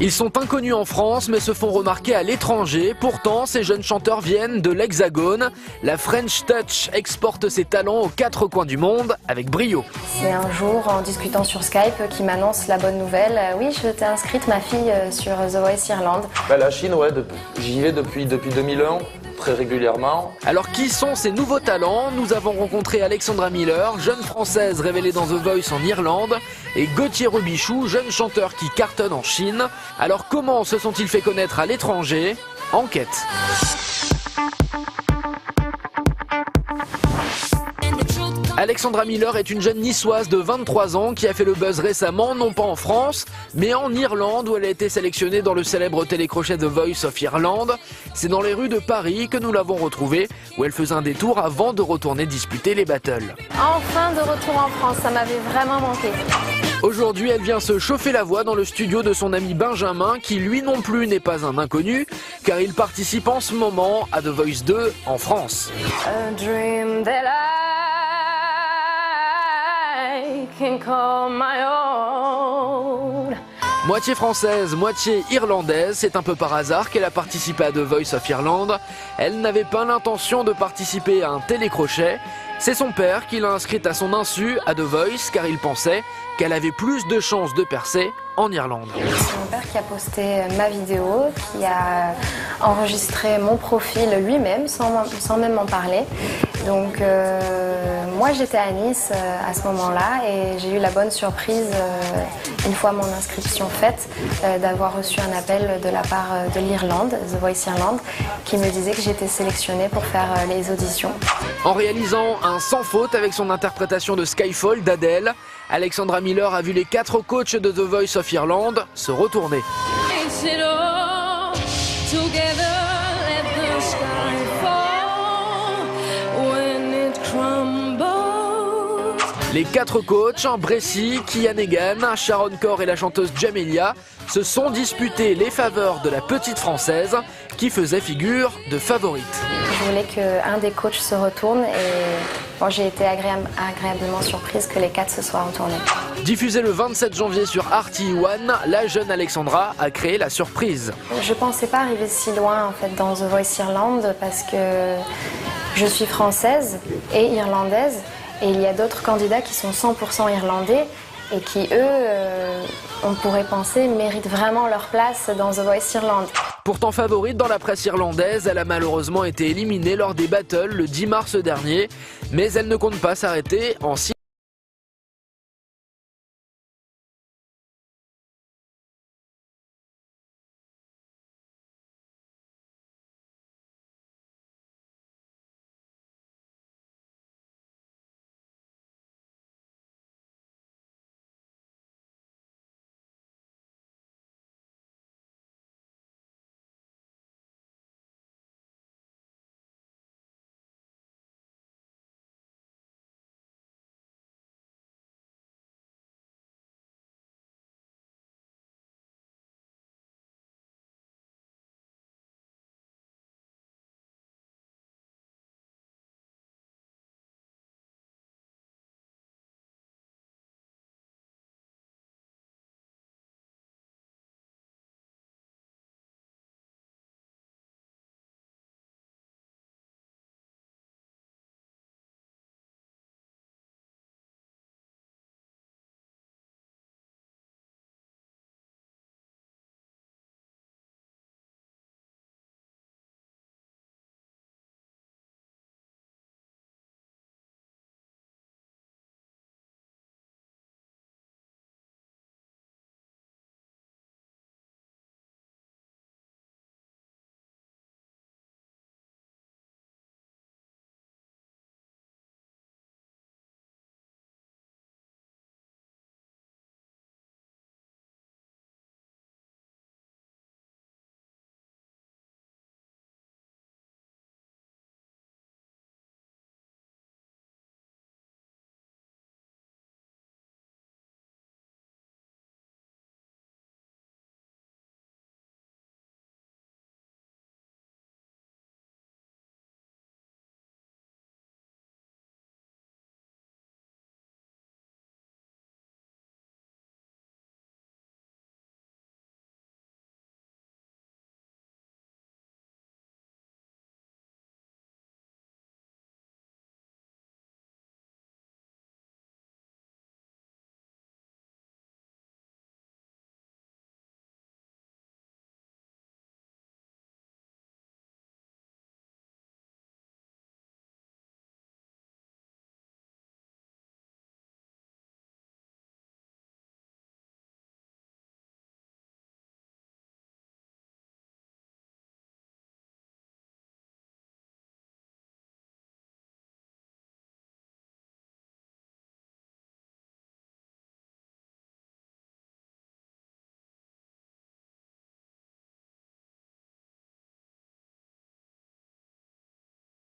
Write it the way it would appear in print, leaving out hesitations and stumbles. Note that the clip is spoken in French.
Ils sont inconnus en France mais se font remarquer à l'étranger. Pourtant, ces jeunes chanteurs viennent de l'Hexagone. La French Touch exporte ses talents aux quatre coins du monde avec brio. C'est un jour, en discutant sur Skype, qui m'annonce la bonne nouvelle. Oui, je t'ai inscrite, ma fille, sur The Voice Irlande. La Chine, ouais, j'y vais depuis 2001. Très régulièrement. Alors qui sont ces nouveaux talents? Nous avons rencontré Alexandra Miller, jeune française révélée dans The Voice en Irlande, et Gauthier Robichou, jeune chanteur qui cartonne en Chine. Alors comment se sont-ils fait connaître à l'étranger? Enquête. Alexandra Miller est une jeune niçoise de 23 ans qui a fait le buzz récemment, non pas en France, mais en Irlande où elle a été sélectionnée dans le célèbre télécrochet The Voice of Ireland. C'est dans les rues de Paris que nous l'avons retrouvée, où elle faisait un détour avant de retourner disputer les battles. Enfin de retour en France, ça m'avait vraiment manqué. Aujourd'hui, elle vient se chauffer la voix dans le studio de son ami Benjamin, qui lui non plus n'est pas un inconnu, car il participe en ce moment à The Voice 2 en France. A dream that I can call my own. Moitié française, moitié irlandaise, c'est un peu par hasard qu'elle a participé à The Voice of Ireland. Elle n'avait pas l'intention de participer à un télécrochet. C'est son père qui l'a inscrite à son insu à The Voice car il pensait qu'elle avait plus de chances de percer en Irlande. C'est mon père qui a posté ma vidéo, qui a enregistré mon profil lui-même sans même m'en parler. Donc moi j'étais à Nice à ce moment-là et j'ai eu la bonne surprise, une fois mon inscription faite, d'avoir reçu un appel de la part de l'Irlande, The Voice Irlande, qui me disait que j'étais sélectionnée pour faire les auditions. En réalisant un sans faute avec son interprétation de Skyfall d'Adèle, Alexandra Miller a vu les 4 coachs de The Voice of Ireland se retourner. Les 4 coachs, Bressy, Kian Egan, Sharon Corr et la chanteuse Jamelia, se sont disputés les faveurs de la petite française qui faisait figure de favorite. Je voulais qu'un des coachs se retourne et bon, j'ai été agréablement surprise que les 4 se soient retournés. Diffusée le 27 janvier sur RTE1, la jeune Alexandra a créé la surprise. Je pensais pas arriver si loin en fait dans The Voice Irlande parce que je suis française et irlandaise. Et il y a d'autres candidats qui sont 100% irlandais et qui, eux, on pourrait penser, méritent vraiment leur place dans The Voice Irlande. Pourtant favorite dans la presse irlandaise, elle a malheureusement été éliminée lors des battles le 10 mars dernier. Mais elle ne compte pas s'arrêter en